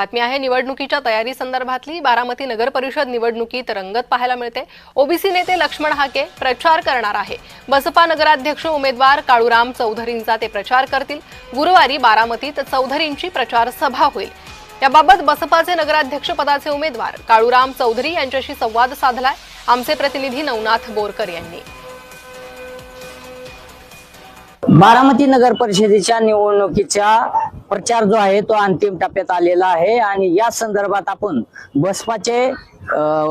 बातमी आहे निवडणुकीच्या तयारी संदर्भातली। बारामती नगर परिषद निवडणुकीत रंगत पाहायला मिळते। ओबीसी नेते लक्ष्मण हाके प्रचार करणार आहे। बसपा नगराध्यक्ष उमेदवार काळूराम चौधरींचा ते प्रचार करतील। गुरुवारी बारामतीत चौधरींची प्रचार सभा होईल। याबाबत बसपाचे नगराध्यक्ष पदाचे उमेदवार काळूराम चौधरी यांच्याशी संवाद साधलाय आमचे प्रतिनिधी नवनाथ बोरकर यांनी। बारामती नगर परिषदेच्या निवडणुकीचा प्रचार जो आहे तो अंतिम टप्प्यात आलेला आहे आणि या संदर्भात आपण बसपाचे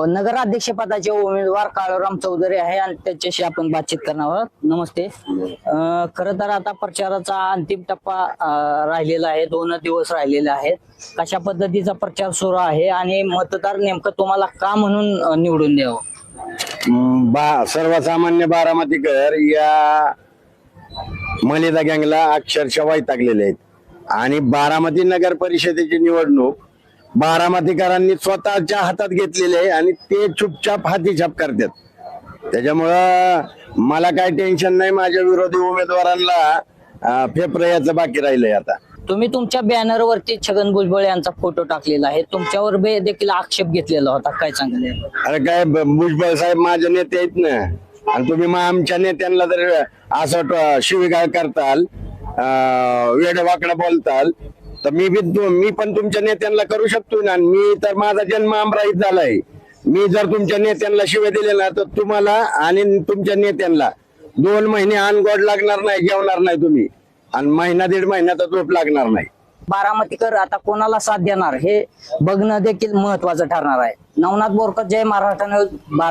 नगराध्यक्ष पदाचे उमेदवार काळूराम चौधरी आहे आणि त्याच्याशी आपण बातचीत करणार आहोत। नमस्ते। खरं तर आता प्रचाराचा अंतिम टप्पा राहिलेला आहे, 2 दिवस राहिलेले आहेत। कशा पद्धतीचा प्रचार सुरू आहे आणि मतदार नेमकं तुम्हाला का म्हणून निवडून द्यावं? सर्वसामान्य बारामतीकर या मलिदा गँगला अक्षरशः वैतागलेले आहेत आणि बारामती नगर परिषदेची निवडणूक बारामतीकरांनी स्वतःच्या हातात घेतलेली आहे आणि ते चुपचाप हातीछाप करतात। त्याच्यामुळं मला काही टेन्शन नाही, माझ्या विरोधी उमेदवारांना फेफरयाचं बाकी राहिलंय। आता तुम्ही तुमच्या बॅनरवरती छगन भुजबळ यांचा फोटो टाकलेला आहे, तुमच्यावर देखील आक्षेप घेतलेला होता, काय सांगाल? अरे काय भुजबळ साहेब माझे नेते आहेत ना, आणि तुम्ही आमच्या नेत्यांना जर असं शिवीगाळ करताल, वेडवाकडं बोलताल, तर मी पण तुमच्या नेत्यांना करू शकतो ना। मी तर माझा जन्म अमराईत झालाय। मी जर तुमच्या नेत्यांना शिव्या दिले ना तर तुम्हाला आणि तुमच्या नेत्यांना 2 महिने अनगोड लागणार नाही, जेवणार नाही तुम्ही, आणि महिना 1.5 महिन्याचा झोप लागणार नाही। बारामतीकर आता कोणाला साथ देणार हे बघणं देखील महत्वाचं ठरणार आहे। नवनाथ बोरकर, जय महाराष्ट्र न्यूज।